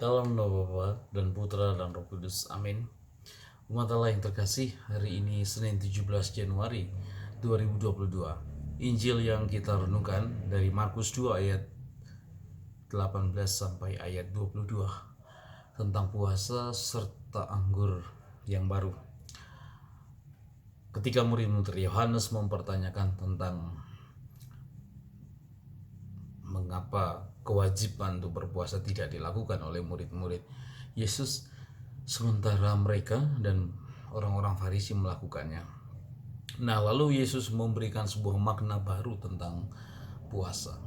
Dalam nama Bapa dan Putra dan Roh Kudus. Amin. Umat Allah yang terkasih, hari ini Senin 17 Januari 2022. Injil yang kita renungkan dari Markus 2 ayat 18 sampai ayat 22 tentang puasa serta anggur yang baru. Ketika murid-murid Yohanes mempertanyakan tentang mengapa kewajiban untuk berpuasa tidak dilakukan oleh murid-murid Yesus, sementara mereka dan orang-orang Farisi melakukannya. Nah, lalu Yesus memberikan sebuah makna baru tentang puasa,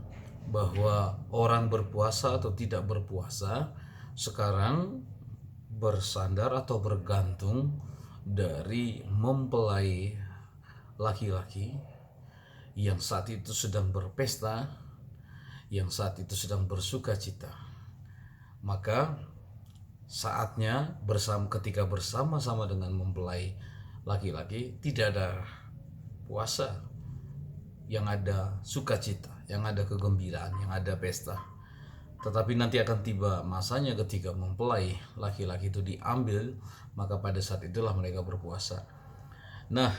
bahwa orang berpuasa atau tidak berpuasa sekarang bersandar atau bergantung dari mempelai laki-laki yang saat itu sedang berpesta, yang saat itu sedang bersuka cita. Maka saatnya ketika bersama-sama dengan mempelai laki-laki tidak ada puasa, yang ada sukacita, yang ada kegembiraan, yang ada pesta. Tetapi nanti akan tiba masanya ketika mempelai laki-laki itu diambil, maka pada saat itulah mereka berpuasa. Nah,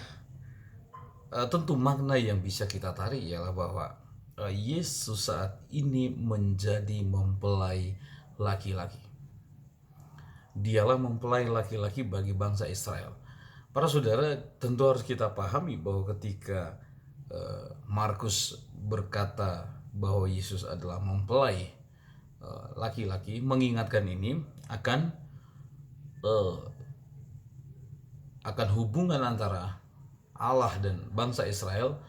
tentu makna yang bisa kita tarik ialah bahwa Yesus saat ini menjadi mempelai laki-laki. Dialah mempelai laki-laki bagi bangsa Israel. Para saudara, tentu harus kita pahami bahwa ketika Markus berkata bahwa Yesus adalah mempelai laki-laki, mengingatkan ini akan hubungan antara Allah dan bangsa Israel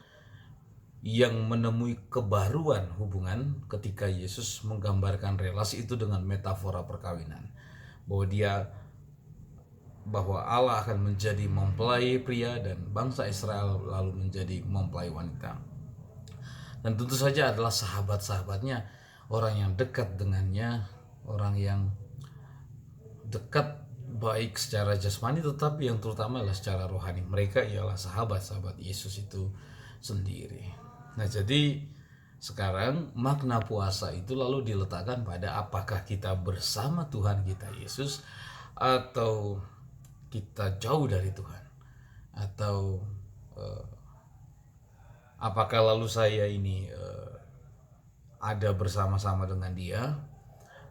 yang menemui kebaruan hubungan ketika Yesus menggambarkan relasi itu dengan metafora perkawinan, bahwa Allah akan menjadi mempelai pria dan bangsa Israel lalu menjadi mempelai wanita. Dan tentu saja adalah sahabat-sahabatnya, orang yang dekat dengannya, orang yang dekat baik secara jasmani tetapi yang terutama adalah secara rohani. Mereka ialah sahabat-sahabat Yesus itu sendiri. Nah, jadi sekarang makna puasa itu lalu diletakkan pada apakah kita bersama Tuhan kita Yesus atau kita jauh dari Tuhan, atau apakah lalu saya ini ada bersama-sama dengan Dia,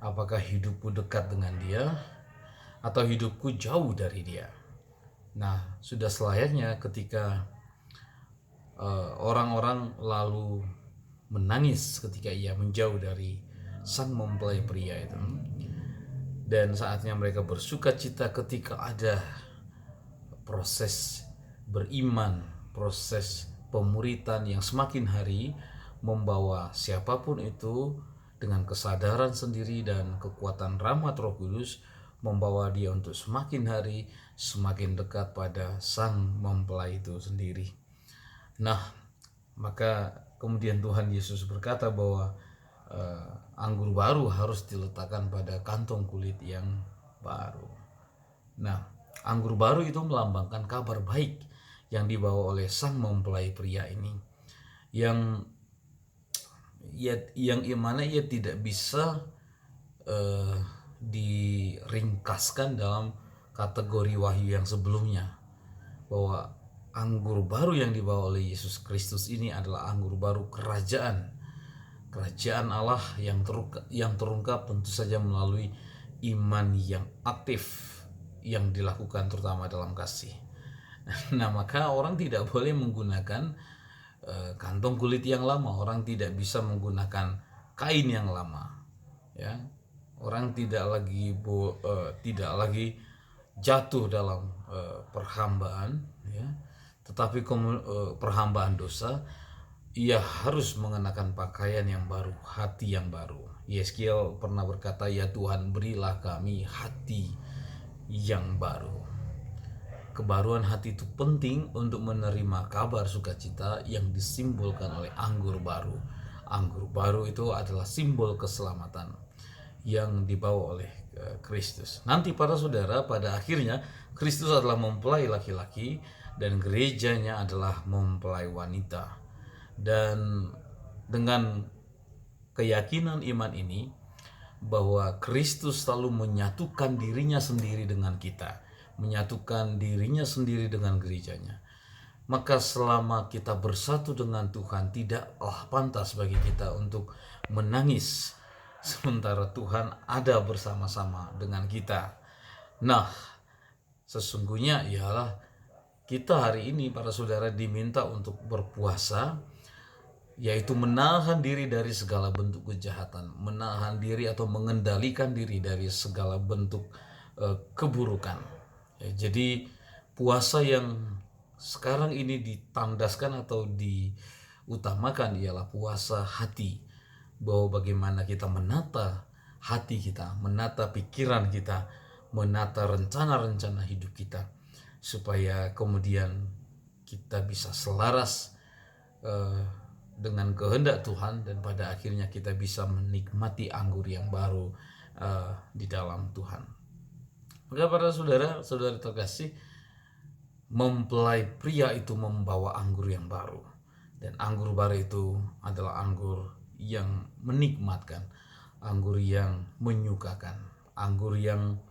apakah hidupku dekat dengan Dia atau hidupku jauh dari Dia. Nah, sudah selayaknya ketika orang-orang lalu menangis ketika ia menjauh dari sang mempelai pria itu, dan saatnya mereka bersuka cita ketika ada proses beriman, proses pemuritan yang semakin hari membawa siapapun itu dengan kesadaran sendiri dan kekuatan rahmat Roh Kudus, membawa dia untuk semakin hari semakin dekat pada sang mempelai itu sendiri. Nah, maka kemudian Tuhan Yesus berkata bahwa anggur baru harus diletakkan pada kantong kulit yang baru. Nah, anggur baru itu melambangkan kabar baik yang dibawa oleh sang mempelai pria ini, yang mana ia tidak bisa diringkaskan dalam kategori wahyu yang sebelumnya, bahwa anggur baru yang dibawa oleh Yesus Kristus ini adalah anggur baru kerajaan Allah yang terungkap tentu saja melalui iman yang aktif yang dilakukan terutama dalam kasih. Nah, maka orang tidak boleh menggunakan kantong kulit yang lama, orang tidak bisa menggunakan kain yang lama, ya. Orang tidak lagi jatuh dalam perhambaan, ya, tetapi perhambaan dosa. Ia harus mengenakan pakaian yang baru, hati yang baru. Yeskiel pernah berkata, "Ya Tuhan, berilah kami hati yang baru." Kebaruan hati itu penting untuk menerima kabar sukacita yang disimbolkan oleh anggur baru. Anggur baru itu adalah simbol keselamatan yang dibawa oleh Kristus. Nanti para saudara, pada akhirnya Kristus adalah mempelai laki-laki dan gerejanya adalah mempelai wanita. Dan dengan keyakinan iman ini, bahwa Kristus selalu menyatukan dirinya sendiri dengan kita, menyatukan dirinya sendiri dengan gerejanya. Maka selama kita bersatu dengan Tuhan, tidaklah pantas bagi kita untuk menangis sementara Tuhan ada bersama-sama dengan kita. Nah, sesungguhnya ialah kita hari ini para saudara diminta untuk berpuasa, yaitu menahan diri dari segala bentuk kejahatan, menahan diri atau mengendalikan diri dari segala bentuk keburukan. Jadi puasa yang sekarang ini ditandaskan atau diutamakan ialah puasa hati, bahwa bagaimana kita menata hati kita, menata pikiran kita, menata rencana-rencana hidup kita, supaya kemudian kita bisa selaras dengan kehendak Tuhan, dan pada akhirnya kita bisa menikmati anggur yang baru di dalam Tuhan. Maka para saudara-saudari terkasih, mempelai pria itu membawa anggur yang baru, dan anggur baru itu adalah anggur yang menikmatkan, anggur yang menyukakan, anggur yang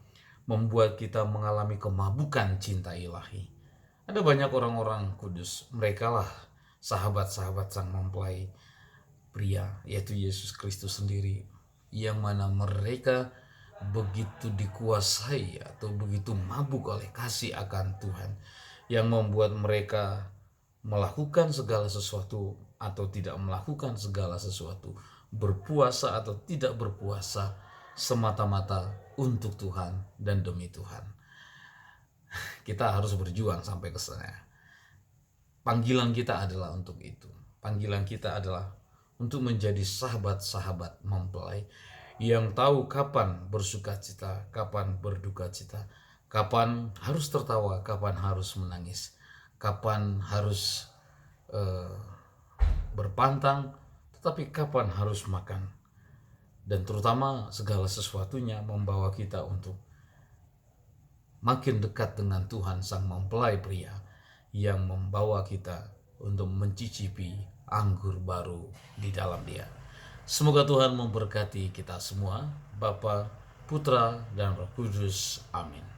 membuat kita mengalami kemabukan cinta ilahi. Ada banyak orang-orang kudus, merekalah sahabat-sahabat sang mempelai pria, yaitu Yesus Kristus sendiri, yang mana mereka begitu dikuasai atau begitu mabuk oleh kasih akan Tuhan, yang membuat mereka melakukan segala sesuatu atau tidak melakukan segala sesuatu, berpuasa atau tidak berpuasa, semata-mata untuk Tuhan dan demi Tuhan. Kita harus berjuang sampai ke sana. Panggilan kita adalah untuk itu. Panggilan kita adalah untuk menjadi sahabat-sahabat mempelai yang tahu kapan bersuka cita, kapan berduka cita, kapan harus tertawa, kapan harus menangis, kapan harus berpantang, tetapi kapan harus makan. Dan terutama segala sesuatunya membawa kita untuk makin dekat dengan Tuhan sang mempelai pria, yang membawa kita untuk mencicipi anggur baru di dalam Dia. Semoga Tuhan memberkati kita semua, Bapa, Putra, dan Roh Kudus. Amin.